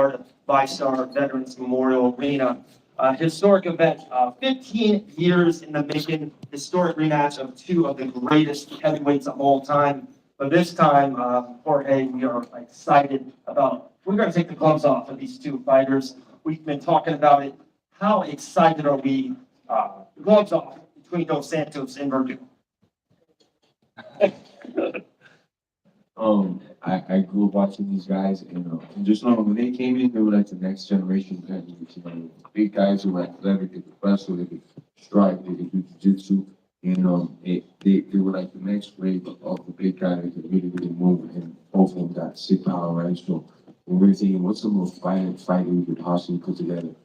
part of VyStar Veterans Memorial Arena. Historic event, 15 years in the making, historic rematch of two of the greatest heavyweights of all time. But this time, Jorge, we are excited about, we're going to take the gloves off of these two fighters. We've been talking about it. How excited are we? Gloves off between Dos Santos and Verdun. I grew up watching these guys, and just know when they came in, they were like the next generation of heavyweights. Big guys who were athletic, they could wrestle, they could strike, they could do jiu-jitsu. They were like the next wave of the big guy that could really move, and both of them got sick power, right? So when we're thinking, what's the most violent fight that we could possibly put together?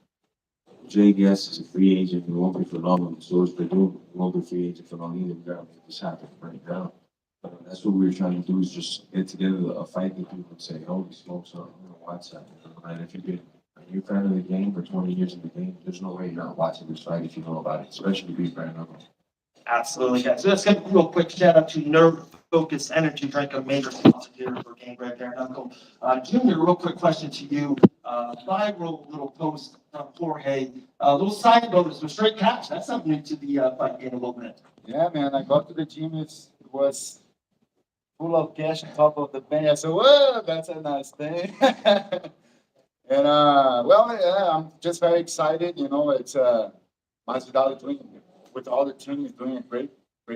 Jay Guess is a free agent, he won't be for long, so is Purdue, he won't be a free agent for long either. We gotta make this happen right now. That's what we were trying to do, is just get together a fight that people would say, holy smokes, I'm gonna watch that. And if you've been a new fan of the game for 20 years in the game, there's no way you're not watching this fight if you know about it, especially being Bareknuckle. Absolutely, guys. So let's give a real quick shout out to Nerve Focus Energy Drink, a major sponsor here for Game Break Bareknuckle. Junior, real quick question to you. Viral little post from Jorge. Little side bonus with straight cash. That's something new to the fight game a little bit. Yeah, man. I got to the gym. It was full of cash on top of the bench. I said, "Whoa, that's a nice thing." And well, yeah, I'm just very excited. It's Masvidal doing with all the team is doing a great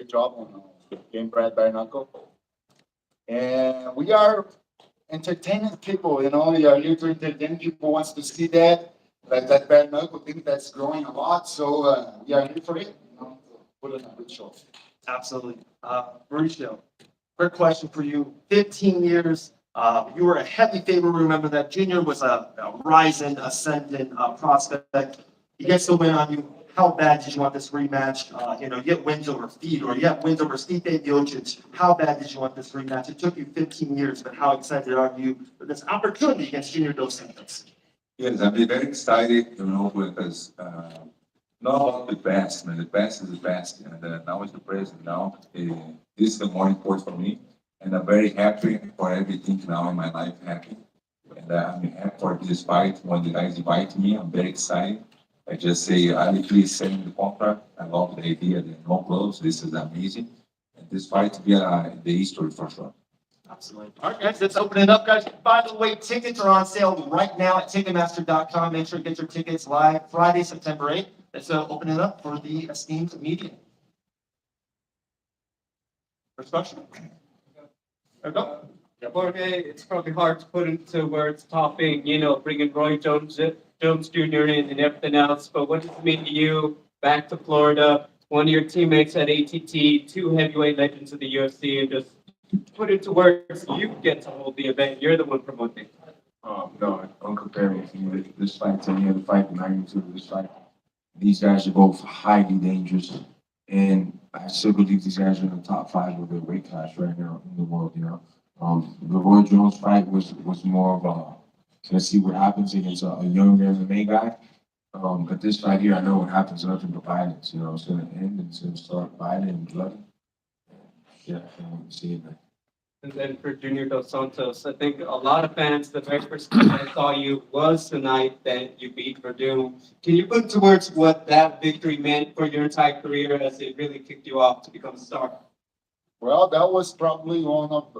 job on Game Bread Bareknuckle, and we are entertaining people. We are here to entertain people. Wants to see that Bareknuckle thing that's growing a lot. So we are here for it. Put on a good show. Absolutely. Mauricio, quick question for you. 15 years. You were a heavy favorite. Remember that Junior was a rising, ascendant prospect. He gets the win on you. How bad did you want this rematch? You get wins over Fedor, you have wins over Stipe Miocic. How bad did you want this rematch? It took you 15 years, but how excited are you for this opportunity against Junior Dos Santos? Yes, I'm very excited, because not about the best, man. The best is the best, and now is the present. Now, this is the more important for me, and I'm very happy for everything now in my life happening. And I'm happy for this fight. When the guys invite me, I'm very excited. I just say, I literally signing the contract. I love the idea that no gloves. This is amazing. And this fight will be the history for sure. Absolutely. All right, guys, let's open it up, guys. By the way, tickets are on sale right now at Ticketmaster.com. Make sure to get your tickets live Friday, September 8th. Let's open it up for the esteemed media. First question. There we go. Jorge, it's probably hard to put into words topping, bringing Roy Jones Jr. in and everything else, but what does it mean to you back to Florida, one of your teammates at ATT, two heavyweight legends of the UFC, and just put into words, you get to hold the event, you're the one promoting. No, don't compare me. This fight to any other fight, the magnitude of this fight. These guys are both highly dangerous, and I still believe these guys are in the top 5 of their weight class right now in the world. The Roy Jones fight was more of a let's see what happens against a younger MMA guy. But this fight here, I know what happens. Nothing but violence. It's going to end and it's going to start violent and bloody. Yeah, I can't wait to see it. And then for Junior Dos Santos, I think a lot of fans, the very first time I saw you was the night that you beat Verdun. Can you put into words what that victory meant for your entire career as it really kicked you off to become a star? Well, that was probably one of,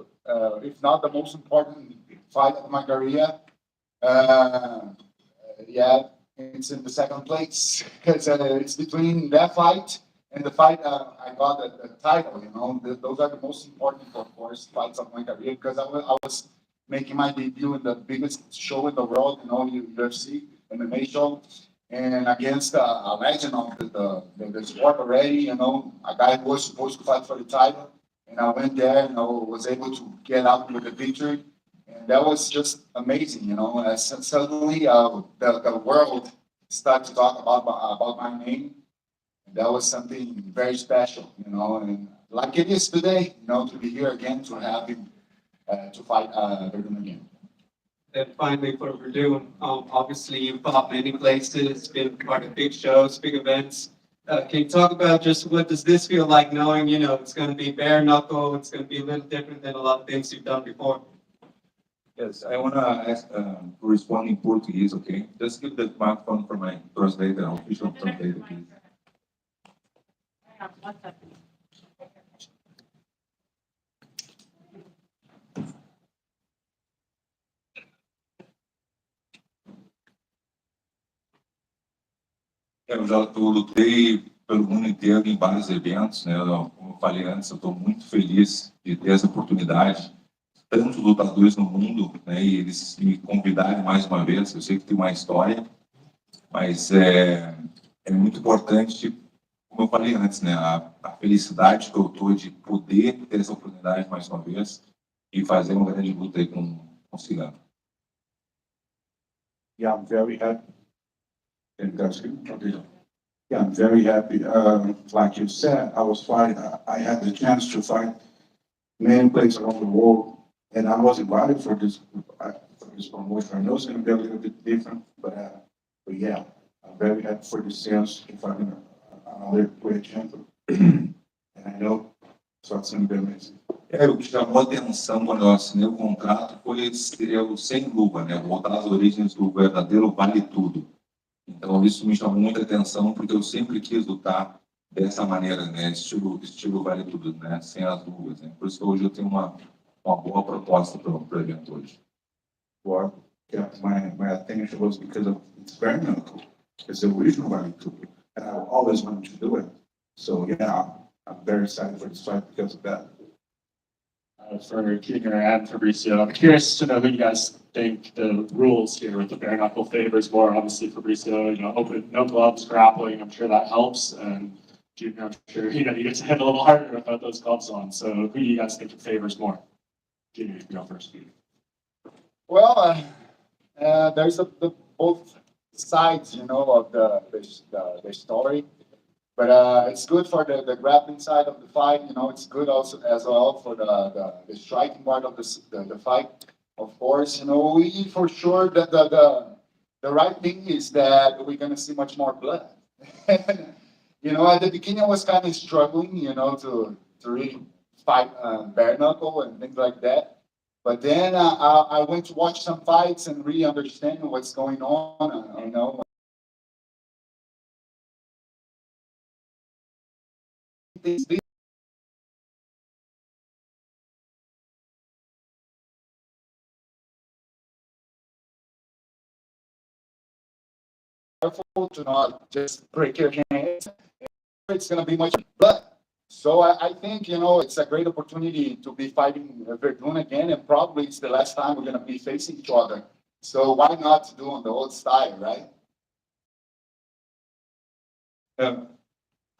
if not the most important fight of my career. Yeah, it's in the second place because it's between that fight and the fight I got the title. Those are the most important, of course, fights of my career because I was making my debut in the biggest show in the world, UFC MMA show, and against a legend of the sport already. A guy who was supposed to fight for the title, and I went there and I was able to get out with the victory. And that was just amazing, suddenly the world started to talk about my name. And that was something very special, and like it is today, to be here again, to have him to fight Verdun again. And finally for Verdun, obviously you've fought many places, been part of big shows, big events. Can you talk about just what does this feel like knowing, it's going to be bare knuckle, it's going to be a little different than a lot of things you've done before? Yes, I wanna ask, respond in Portuguese, okay? Just give the microphone for my translator, official translator, please. Eu lutei pelo mundo inteiro em vários eventos, né? Como eu falei antes, eu estou muito feliz de ter essa oportunidade. Tantos lutadores no mundo, né? E eles me convidarem mais uma vez. Eu sei que tem uma história, mas é muito importante, como eu falei antes, né? A felicidade que eu estou de poder ter essa oportunidade mais uma vez e fazer uma grande luta aí com o Cigano. Yeah, I'm very happy. And that's good. Okay. Yeah, I'm very happy. Like you said, I was fighting. I had the chance to fight many places around the world, and I was invited for this promotion. I know it's going to be a little bit different, but yeah, I'm very happy for the chance to fight another great champion. And I know so it's going to be amazing. O que chamou a atenção quando eu assinei o contrato foi eu sem luva, né? Voltar às origens do verdadeiro vale tudo. Então isso me chamou muita atenção porque eu sempre quis lutar dessa maneira, né? Estilo vale tudo, né? Sem as luvas, né? Por isso que hoje eu tenho uma boa proposta para o evento hoje. What kept my attention was because of its Bareknuckle. It's the original Valley Tour, and I always wanted to do it. So yeah, I'm very excited for this fight because of that. For Junior and Fabricio, I'm curious to know who you guys think the rules here with the bare knuckle favors more. Obviously, Fabricio, open, no gloves, grappling. I'm sure that helps. And Junior, I'm sure you get to hit a little harder without those gloves on. So, who do you guys think it favors more? Junior, you can go first. Well, there's both sides, of the story. But it's good for the grappling side of the fight. It's good also as well for the striking part of the fight. Of course, we for sure that the right thing is that we're gonna see much more blood. At the beginning I was kind of struggling, to really fight bare knuckle and things like that. But then I went to watch some fights and really understand what's going on. Careful to not just break your hands. It's going to be much blood. So I think, it's a great opportunity to be fighting Verdun again, and probably it's the last time we're going to be facing each other. So why not do on the old style, right?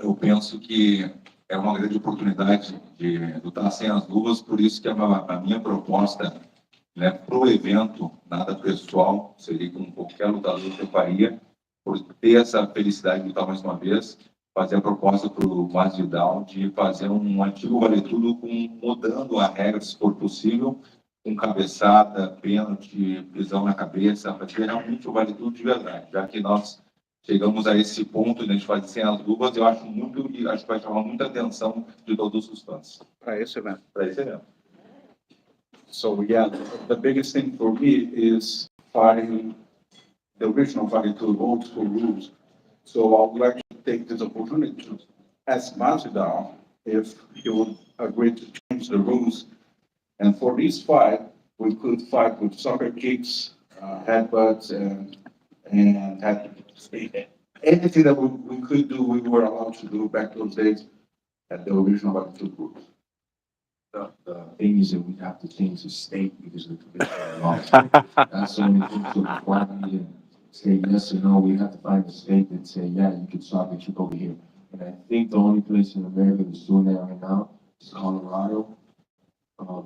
Eu penso que é uma grande oportunidade de lutar sem as luvas, por isso que a minha proposta, né, para o evento, nada pessoal, seria como qualquer lutador que eu faria, por ter essa felicidade de lutar mais uma vez, fazer a proposta para o Masvidal de fazer um antigo vale tudo mudando a regra, se for possível, com cabeçada, pênalti, prisão na cabeça, para ter realmente o vale tudo de verdade, já que nós chegamos a esse ponto de a gente fazer sem as luvas, eu acho que vai chamar muita atenção de todos os fãs. Para esse evento. Para esse evento. So yeah, the biggest thing for me is fighting the original fighting to old school rules. So I would like to take this opportunity to ask Masvidal if he would agree to change the rules. And for this fight, we could fight with soccer kicks, headbutts, and anything that we could do, we were allowed to do back those days at the original fighting to rules. The thing is that we have to change the state because of the law. That's the only thing. So before we can say yes or no, we have to find a state that say, yeah, you can stop and kick over here. And I think the only place in America that's doing that right now is Colorado.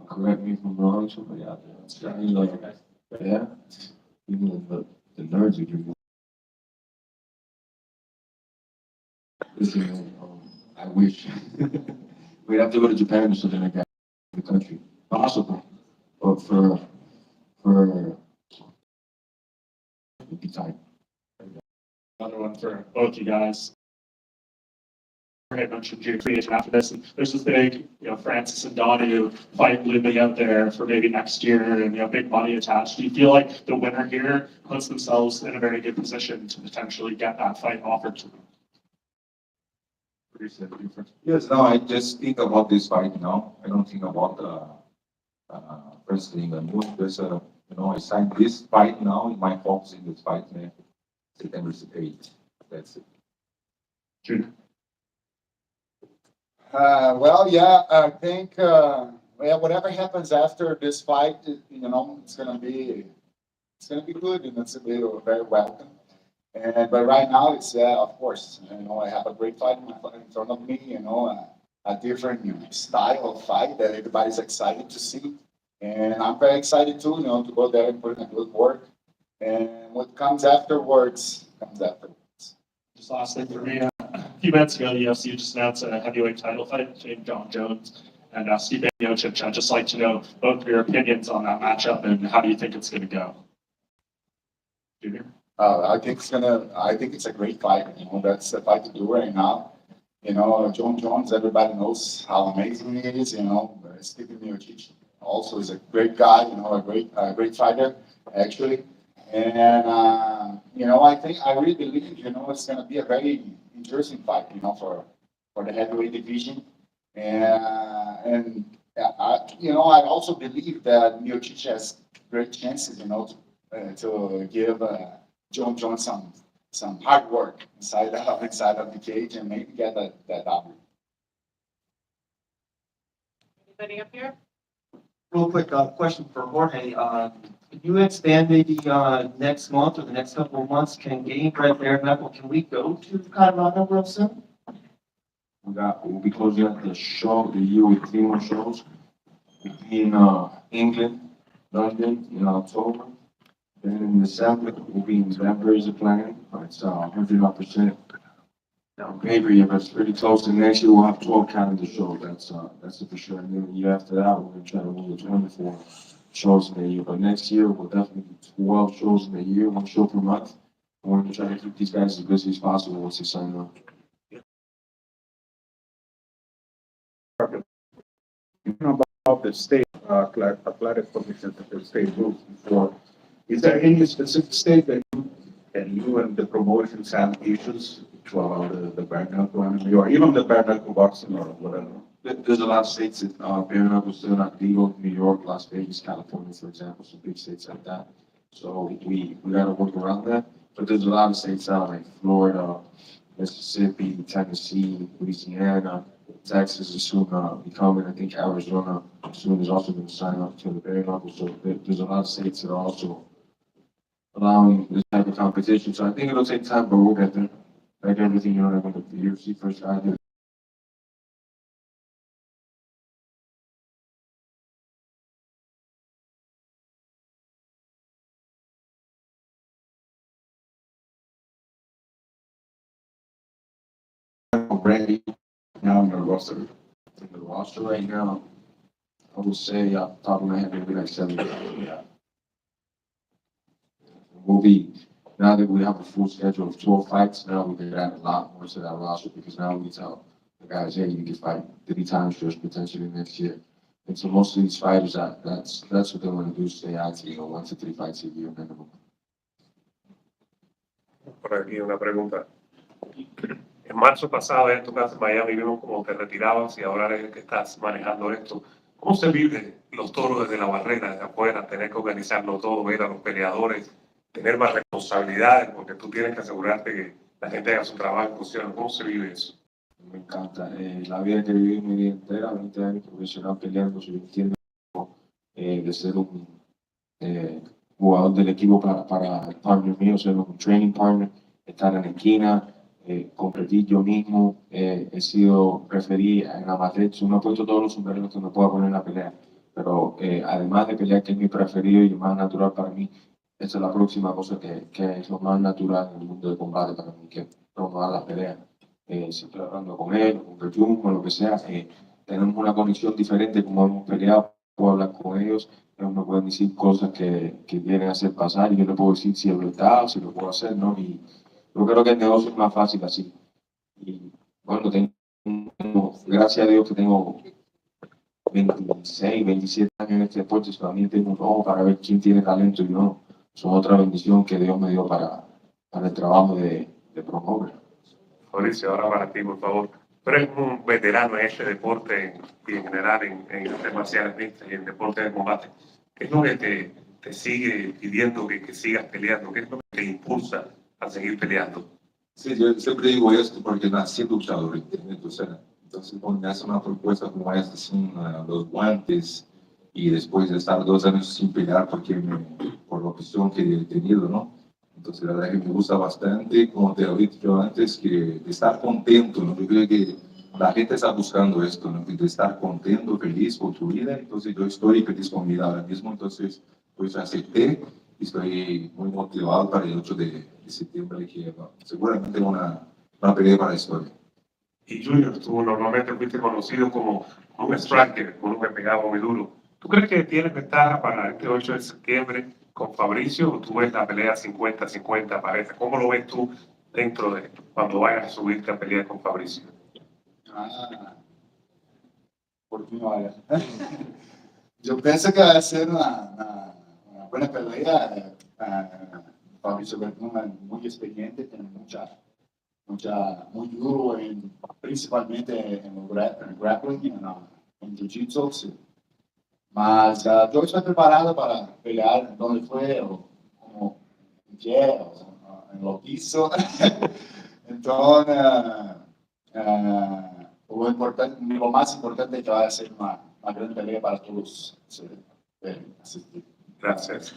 Correct me if I'm wrong, somebody out there. It's kind of like, yeah, even the nerds are doing. Listen, I wish. We'd have to go to Japan or something like that. The country possible, but for it'd be tight. Another one for both you guys. mentioned your creation after this, and there's this big, Francis and Donnie fight looming out there for maybe next year, and big money attached. Do you feel like the winner here puts themselves in a very good position to potentially get that fight offered to them? Yes, no, I just think about this fight now. I don't think about wrestling and move. I signed this fight now. My focus in this fight, man. September 8th. That's it. Junior. Well, yeah, I think, whatever happens after this fight, it's gonna be good, and it's very welcome. But right now, it's, of course, I have a great fight in front of me, a different style of fight that everybody's excited to see. And I'm very excited too, to go there and put in a good work. And what comes afterwards, comes afterwards. Just last thing for me, a few minutes ago, the UFC just announced a heavyweight title fight between John Jones and Stipe Miocic. I'd just like to know both of your opinions on that matchup and how do you think it's going to go? Junior? I think it's a great fight. That's the fight to do right now. John Jones, everybody knows how amazing he is. Stipe Miocic also is a great guy. A great fighter actually. And I really believe it's going to be a very interesting fight. For the heavyweight division. And I also believe that Miocic has great chances. To give John Jones some hard work inside of the cage and maybe get that W. Anybody up here? Real quick, question for Jorge. Can you expand maybe, next month or the next couple of months, can Game Red Bareknuckle, can we go to Colorado real soon? We'll be closing out the year with 3 more shows. We'll be in England, London in October. Then in December, we'll be in Denver as a plan. It's 100% down paper, but it's pretty close. And next year we'll have 12 calendar shows. That's for sure. And then the year after that, we're gonna try to move to 24 shows in a year. But next year we'll definitely do 12 shows in a year, 1 show per month. We're gonna try to keep these guys as busy as possible once they sign up. About the state athletic commission that the state rules before. Is there any specific state that you and the promotions have issues to allow the Bareknuckle MMA or even the Bareknuckle boxing or whatever? There's a lot of states that Bareknuckle is still not legal. New York, Las Vegas, California, for example, some big states like that. So we gotta work around that. But there's a lot of states out like Florida, Mississippi, Tennessee, Louisiana, Texas is soon becoming. I think Arizona soon is also going to sign up to the Bareknuckle. So there's a lot of states that are also allowing this type of competition. So I think it'll take time, but we'll get there. Like everything, like when the UFC first started. Already now in the roster. In the roster right now, I would say off the top of my head, maybe like 7. Yeah. We'll be, now that we have a full schedule of 12 fights, now we can add a lot more to that roster because now we tell the guys, hey, you can fight 3 times first potentially next year. And so most of these fighters, that's what they want to do, stay active, 1 to 3 fights a year minimum. Por aquí una pregunta. En marzo pasado, en tu casa en Miami, vimos cómo te retirabas y ahora eres el que estás manejando esto. ¿Cómo se vive los toros desde la barrera, desde afuera, tener que organizarlo todo, ver a los peleadores, tener más responsabilidades, porque tú tienes que asegurarte que la gente haga su trabajo en función? ¿Cómo se vive eso? Me encanta. La vida que viví mi vida entera, 20 años profesional peleando, soy entiendo de ser un jugador del equipo para el partner mío, ser un training partner, estar en la esquina, competir yo mismo, he sido referí en amateur, no he puesto todos los sombreros que me pueda poner en la pelea, pero además de pelear, que es mi preferido y más natural para mí, esa es la próxima cosa que es lo más natural en el mundo del combate para mí, que promover la pelea. Si estoy hablando con él, con Perjun, con lo que sea, tenemos una conexión diferente, como hemos peleado, puedo hablar con ellos, ellos me pueden decir cosas que quieren hacer pasar y yo les puedo decir si es verdad o si lo puedo hacer, ¿no? Y yo creo que el negocio es más fácil así. Y bueno, tengo gracias a Dios que tengo 26, 27 años en este deporte, también tengo un ojo para ver quién tiene talento y no. Son otra bendición que Dios me dio para el trabajo de promover. Mauricio, ahora para ti, por favor. Tú eres un veterano en este deporte y en general en artes marciales mixtas y en deporte de combate. ¿Qué es lo que te sigue pidiendo que sigas peleando? ¿Qué es lo que te impulsa a seguir peleando? Sí, yo siempre digo esto porque nací luchador, ¿entiendes? O sea, entonces cuando me hace una propuesta como esta, sin los guantes, y después de estar 2 años sin pelear por la opción que he tenido, ¿no? Entonces la verdad que me gusta bastante, como te había dicho antes, que de estar contento, ¿no? Yo creo que la gente está buscando esto, ¿no? De estar contento, feliz con tu vida, entonces yo estoy feliz con mi vida ahora mismo, entonces pues acepté. Estoy muy motivado para el 8 de septiembre, que bueno, seguramente una pelea para la historia. Y Junior, tú normalmente fuiste conocido como un striker, como un que pegaba muy duro. ¿Tú crees que tienes ventaja para este 8 de septiembre con Fabricio o tú ves la pelea 50-50 pareja? ¿Cómo lo ves tú dentro de cuando vayas a subirte a pelear con Fabricio? Ah, por fin vaya. Yo pienso que va a ser una buena pelea. Fabricio Bareknuckle es muy experiente, tiene muy duro, principalmente en el grappling, en jiu-jitsu. Sí. Mas yo estoy preparado para pelear donde fue, o como en pie, o en lo piso. Entonces, lo más importante es que va a ser una gran pelea para todos asistir. Gracias.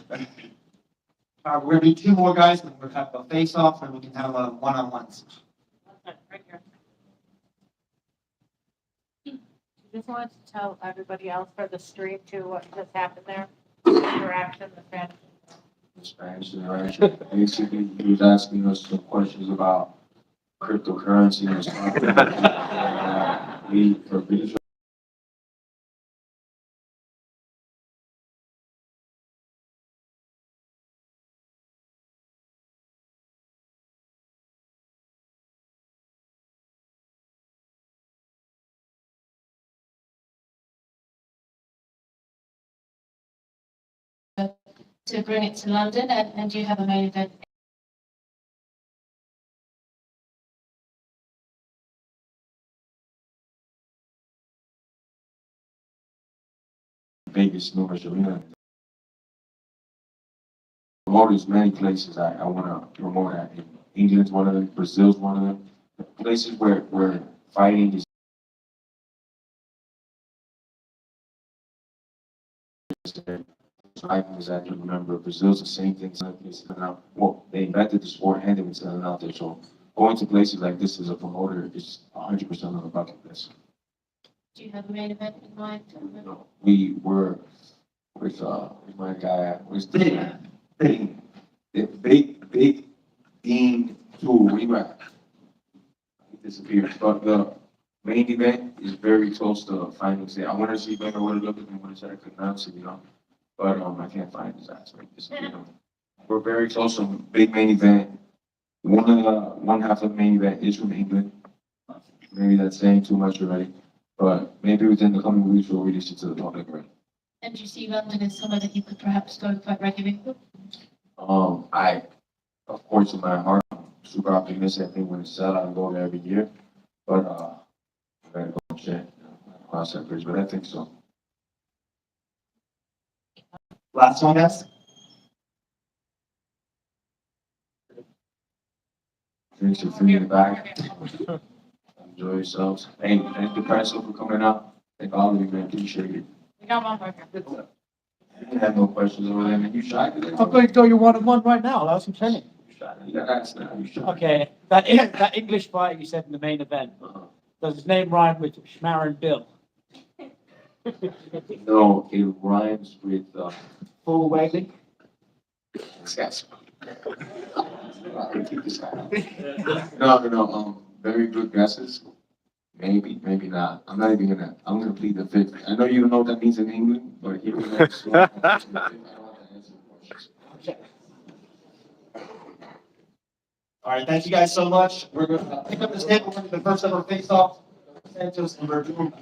We're gonna do two more guys, and we'll have a face-off, and we can have a one-on-ones. Right here. Just wanted to tell everybody else for the stream too, what just happened there, interaction, the fan. Spanish interaction. Basically, he was asking us some questions about cryptocurrency and stuff. We, for visual to bring it to London, and you have a main event. Vegas, North Arena. Promoters, many places I want to promote at. England's one of them, Brazil's one of them. Places where fighting is I was at, remember, Brazil's the same thing. Well, they invented the sport and they were selling out there. So going to places like this as a promoter is 100% on the bucket list. Do you have a main event in mind? We were with my guy, was the big Dean tool. We were he disappeared. But the main event is very close to finding it. I want to see if I would look at him when I said I could announce it, But I can't find his ass. We're very close to a big main event. One half of the main event is from England. Maybe that's saying too much already. But maybe within the coming weeks we'll release it to the public, right? And do you see London as somewhere that you could perhaps go quite regularly? I, of course, in my heart, I'm super optimistic. I think when it's set, I'll go there every year. But I'm gonna go check, cross that bridge. But I think so. Last one, guys. Thanks for feeding back. Enjoy yourselves. Hey, thank the press for coming out. Thank all of you, man. Appreciate it. We got one more here. You have no questions over there, man. You shy today? I'm going to go you one-on-one right now. I'll ask you plenty. You shy. You gotta ask now. You shy. Okay, that English fighter you said in the main event, does his name rhyme with Schmarin Bill? No, it rhymes with, Full Whaley? yes. No, very good guesses. Maybe, maybe not. I'm not even gonna, I'm gonna plead the fifth. I know you don't know what that means in England, but here we go. So, I don't want to answer the questions. All right, thank you guys so much. We're gonna pick up this table, we're gonna do the first ever face-off. Santos and Verdun.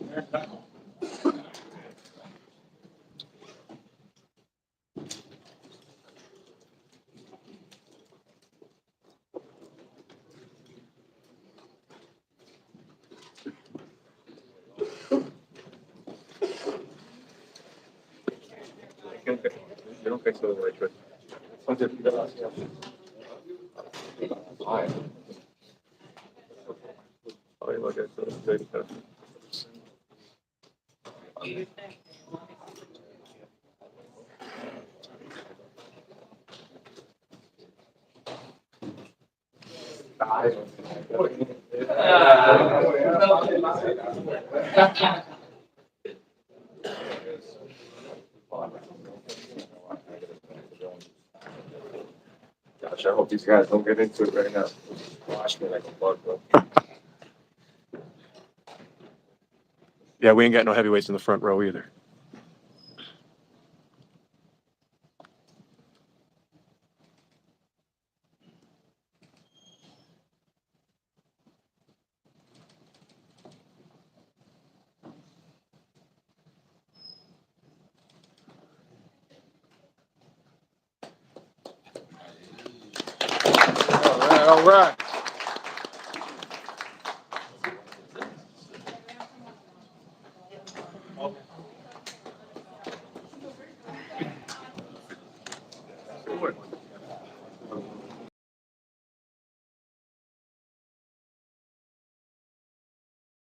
Gosh, I hope these guys don't get into it right now. Watch me like a bug, bro. Yeah, we ain't got no heavyweights in the front row either. All right.